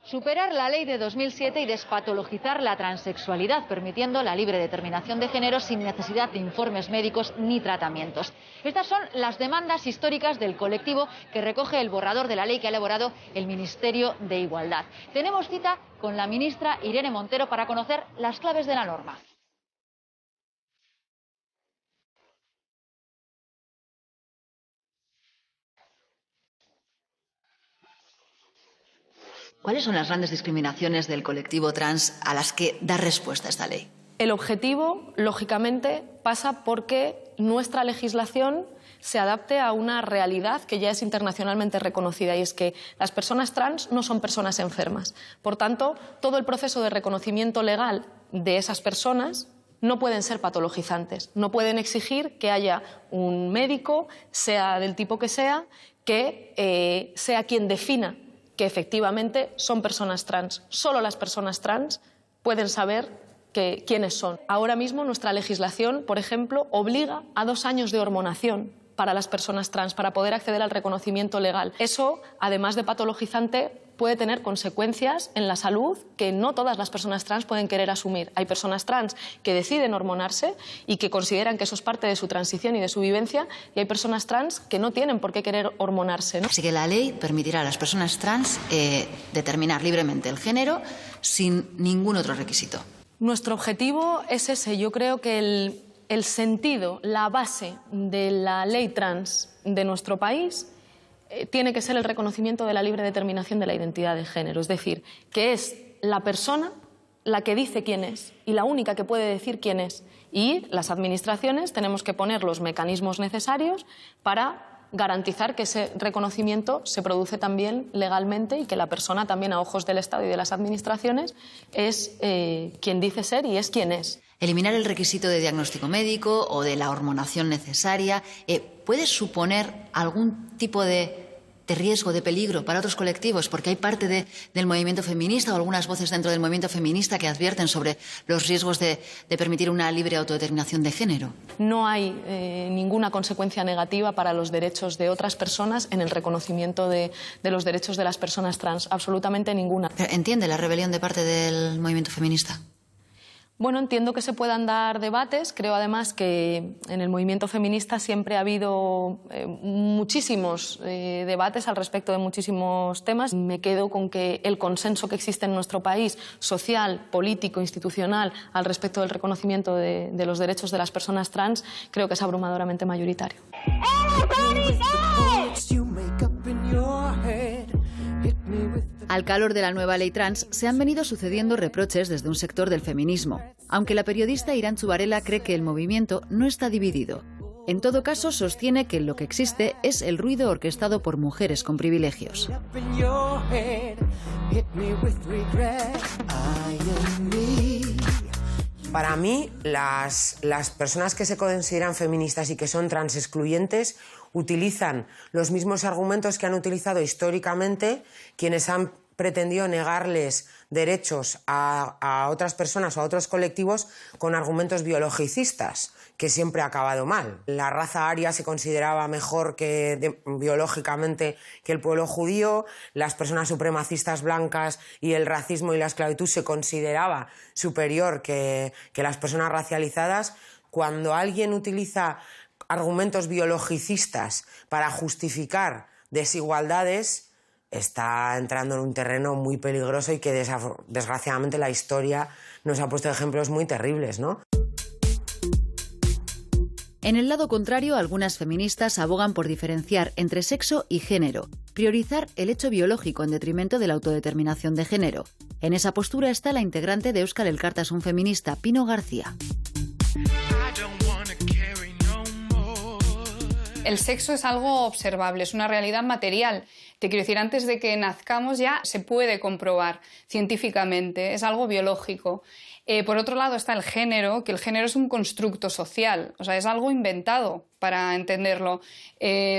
Superar la ley de 2007 y despatologizar la transexualidad, permitiendo la libre determinación de género sin necesidad de informes médicos ni tratamientos. Estas son las demandas históricas del colectivo que recoge el borrador de la ley que ha elaborado el Ministerio de Igualdad. Tenemos cita con la ministra Irene Montero para conocer las claves de la norma. ¿Cuáles son las grandes discriminaciones del colectivo trans a las que da respuesta esta ley? El objetivo, lógicamente, pasa porque nuestra legislación se adapte a una realidad que ya es internacionalmente reconocida, y es que las personas trans no son personas enfermas. Por tanto, todo el proceso de reconocimiento legal de esas personas no pueden ser patologizantes, no pueden exigir que haya un médico, sea del tipo que sea quien defina que efectivamente son personas trans. Solo las personas trans pueden saber quiénes son. Ahora mismo nuestra legislación, por ejemplo, obliga a 2 años de hormonación para las personas trans, para poder acceder al reconocimiento legal. Eso, además de patologizante, puede tener consecuencias en la salud que no todas las personas trans pueden querer asumir. Hay personas trans que deciden hormonarse y que consideran que eso es parte de su transición y de su vivencia, y hay personas trans que no tienen por qué querer hormonarse, ¿no? Así que la ley permitirá a las personas trans determinar libremente el género sin ningún otro requisito. Nuestro objetivo es ese. Yo creo que el sentido, la base de la ley trans de nuestro país tiene que ser el reconocimiento de la libre determinación de la identidad de género. Es decir, que es la persona la que dice quién es y la única que puede decir quién es. Y las administraciones tenemos que poner los mecanismos necesarios para garantizar que ese reconocimiento se produce también legalmente y que la persona también a ojos del Estado y de las administraciones es quien dice ser y es quien es. Eliminar el requisito de diagnóstico médico o de la hormonación necesaria puede suponer algún tipo de riesgo, de peligro para otros colectivos, porque hay parte del movimiento feminista o algunas voces dentro del movimiento feminista que advierten sobre los riesgos de permitir una libre autodeterminación de género. No hay ninguna consecuencia negativa para los derechos de otras personas en el reconocimiento de los derechos de las personas trans, absolutamente ninguna. Pero ¿entiende la rebelión de parte del movimiento feminista? Bueno, entiendo que se puedan dar debates. Creo además que en el movimiento feminista siempre ha habido muchísimos debates al respecto de muchísimos temas. Me quedo con que el consenso que existe en nuestro país, social, político, institucional, al respecto del reconocimiento de los derechos de las personas trans, creo que es abrumadoramente mayoritario. Al calor de la nueva ley trans se han venido sucediendo reproches desde un sector del feminismo, aunque la periodista Irantzu Varela cree que el movimiento no está dividido. En todo caso, sostiene que lo que existe es el ruido orquestado por mujeres con privilegios. Para mí, las personas que se consideran feministas y que son trans excluyentes utilizan los mismos argumentos que han utilizado históricamente quienes han pretendido negarles derechos a otras personas o a otros colectivos con argumentos biologicistas, que siempre ha acabado mal. La raza aria se consideraba mejor biológicamente que el pueblo judío, las personas supremacistas blancas y el racismo y la esclavitud se consideraba superior que las personas racializadas. Cuando alguien utiliza argumentos biologicistas para justificar desigualdades, está entrando en un terreno muy peligroso y que desgraciadamente la historia nos ha puesto ejemplos muy terribles, ¿no? En el lado contrario, algunas feministas abogan por diferenciar entre sexo y género, priorizar el hecho biológico en detrimento de la autodeterminación de género. En esa postura está la integrante de Euskal Elkartasun feminista, Pino García. El sexo es algo observable, es una realidad material. Te quiero decir, antes de que nazcamos ya se puede comprobar científicamente, es algo biológico. Por otro lado está el género, que el género es un constructo social, o sea, es algo inventado para entenderlo.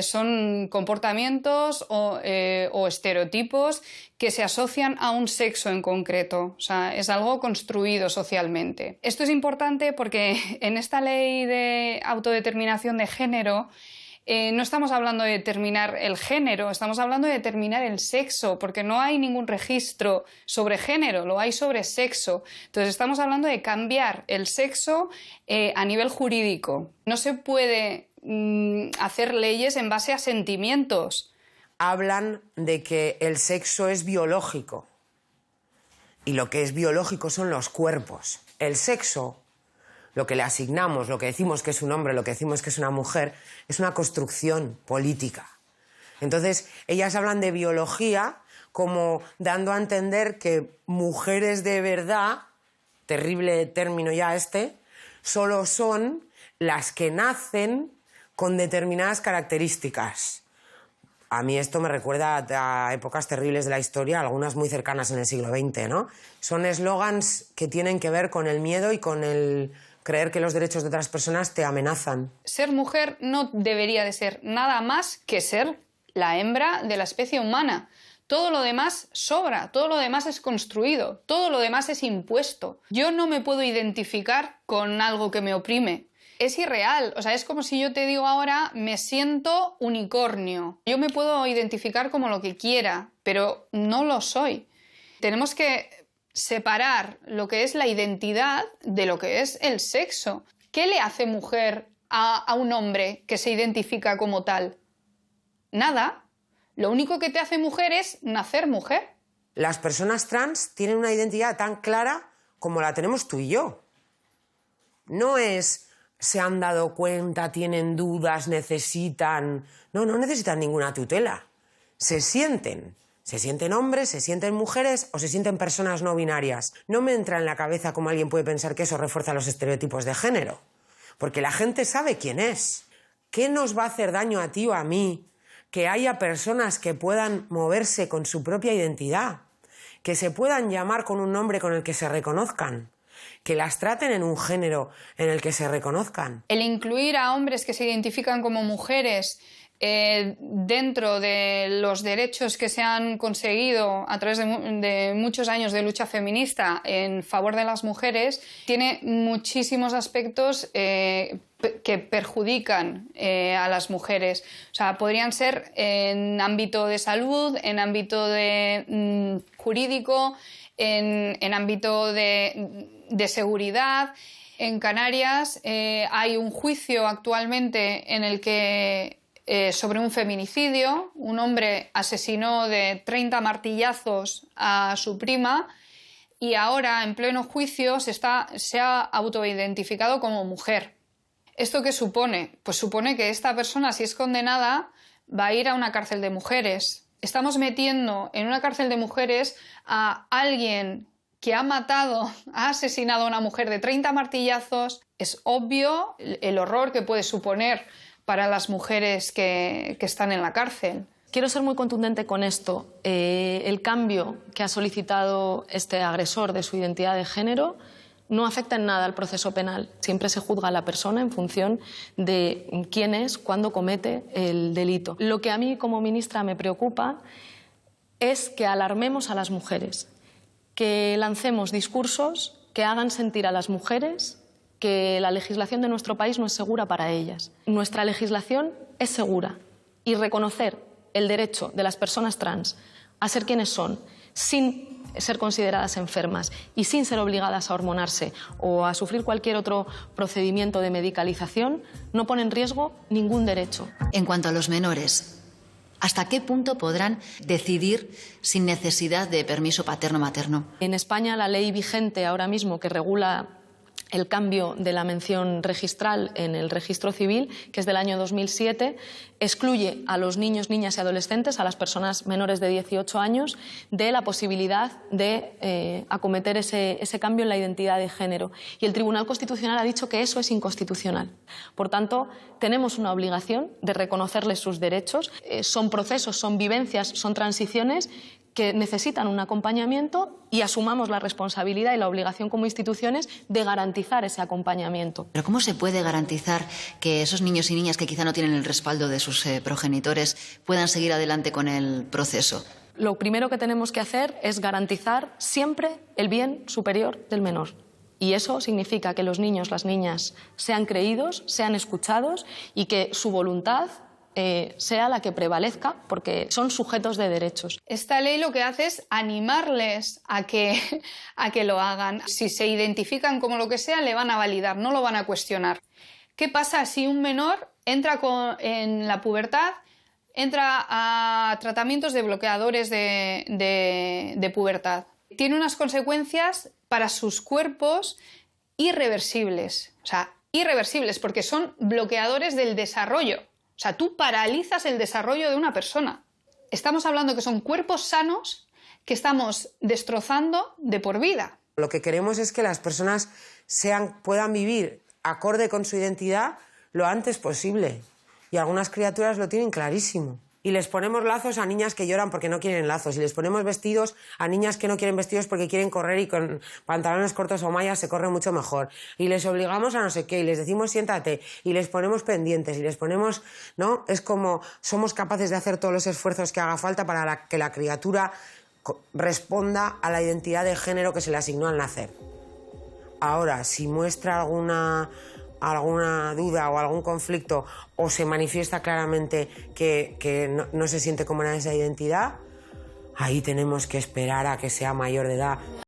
Son comportamientos o estereotipos que se asocian a un sexo en concreto, o sea, es algo construido socialmente. Esto es importante porque en esta ley de autodeterminación de género no estamos hablando de determinar el género, estamos hablando de determinar el sexo, porque no hay ningún registro sobre género, lo hay sobre sexo. Entonces estamos hablando de cambiar el sexo a nivel jurídico. No se puede hacer leyes en base a sentimientos. Hablan de que el sexo es biológico y lo que es biológico son los cuerpos. El sexo, lo que le asignamos, lo que decimos que es un hombre, lo que decimos que es una mujer, es una construcción política. Entonces, ellas hablan de biología como dando a entender que mujeres de verdad, terrible término ya solo son las que nacen con determinadas características. A mí esto me recuerda a épocas terribles de la historia, algunas muy cercanas en el siglo XX, ¿no? Son eslogans que tienen que ver con el miedo y con el creer que los derechos de otras personas te amenazan. Ser mujer no debería de ser nada más que ser la hembra de la especie humana. Todo lo demás sobra, todo lo demás es construido, todo lo demás es impuesto. Yo no me puedo identificar con algo que me oprime. Es irreal, o sea, es como si yo te digo ahora, me siento unicornio. Yo me puedo identificar como lo que quiera, pero no lo soy. Tenemos que separar lo que es la identidad de lo que es el sexo. ¿Qué le hace mujer a un hombre que se identifica como tal? Nada. Lo único que te hace mujer es nacer mujer. Las personas trans tienen una identidad tan clara como la tenemos tú y yo. No es se han dado cuenta, tienen dudas, necesitan... No necesitan ninguna tutela. Se sienten hombres, se sienten mujeres o se sienten personas no binarias. No me entra en la cabeza cómo alguien puede pensar que eso refuerza los estereotipos de género. Porque la gente sabe quién es. ¿Qué nos va a hacer daño a ti o a mí que haya personas que puedan moverse con su propia identidad? Que se puedan llamar con un nombre con el que se reconozcan. Que las traten en un género en el que se reconozcan. El incluir a hombres que se identifican como mujeres dentro de los derechos que se han conseguido a través de muchos años de lucha feminista en favor de las mujeres tiene muchísimos aspectos que perjudican a las mujeres. O sea, podrían ser en ámbito de salud, en ámbito jurídico, en ámbito de seguridad. En Canarias hay un juicio actualmente en el que sobre un feminicidio, un hombre asesinó de 30 martillazos a su prima y ahora en pleno juicio se ha autoidentificado como mujer. ¿Esto qué supone? Pues supone que esta persona, si es condenada, va a ir a una cárcel de mujeres. Estamos metiendo en una cárcel de mujeres a alguien que ha asesinado a una mujer de 30 martillazos. Es obvio el horror que puede suponer para las mujeres que están en la cárcel. Quiero ser muy contundente con esto. El cambio que ha solicitado este agresor de su identidad de género no afecta en nada al proceso penal. Siempre se juzga a la persona en función de quién es, cuándo comete el delito. Lo que a mí como ministra me preocupa es que alarmemos a las mujeres, que lancemos discursos que hagan sentir a las mujeres que la legislación de nuestro país no es segura para ellas. Nuestra legislación es segura y reconocer el derecho de las personas trans a ser quienes son, sin ser consideradas enfermas y sin ser obligadas a hormonarse o a sufrir cualquier otro procedimiento de medicalización, no pone en riesgo ningún derecho. En cuanto a los menores, ¿hasta qué punto podrán decidir sin necesidad de permiso paterno-materno? En España, la ley vigente ahora mismo que regula el cambio de la mención registral en el registro civil, que es del año 2007, excluye a los niños, niñas y adolescentes, a las personas menores de 18 años, de la posibilidad de acometer ese cambio en la identidad de género. Y el Tribunal Constitucional ha dicho que eso es inconstitucional. Por tanto, tenemos una obligación de reconocerles sus derechos. Son procesos, son vivencias, son transiciones que necesitan un acompañamiento y asumamos la responsabilidad y la obligación como instituciones de garantizar ese acompañamiento. Pero ¿cómo se puede garantizar que esos niños y niñas que quizá no tienen el respaldo de sus progenitores puedan seguir adelante con el proceso? Lo primero que tenemos que hacer es garantizar siempre el bien superior del menor. Y eso significa que los niños, las niñas sean creídos, sean escuchados y que su voluntad sea la que prevalezca, porque son sujetos de derechos. Esta ley lo que hace es animarles a que lo hagan. Si se identifican como lo que sea, le van a validar, no lo van a cuestionar. ¿Qué pasa si un menor entra en la pubertad, entra a tratamientos de bloqueadores de pubertad? Tiene unas consecuencias para sus cuerpos irreversibles. O sea, irreversibles porque son bloqueadores del desarrollo. O sea, tú paralizas el desarrollo de una persona. Estamos hablando que son cuerpos sanos que estamos destrozando de por vida. Lo que queremos es que las personas puedan vivir acorde con su identidad lo antes posible. Y algunas criaturas lo tienen clarísimo. Y les ponemos lazos a niñas que lloran porque no quieren lazos. Y les ponemos vestidos a niñas que no quieren vestidos porque quieren correr y con pantalones cortos o mallas se corre mucho mejor. Y les obligamos a no sé qué. Y les decimos siéntate. Y les ponemos pendientes. Y les ponemos... ¿no? Es como somos capaces de hacer todos los esfuerzos que haga falta para que la criatura responda a la identidad de género que se le asignó al nacer. Ahora, si muestra alguna duda o algún conflicto o se manifiesta claramente que no se siente cómoda en esa identidad, ahí tenemos que esperar a que sea mayor de edad.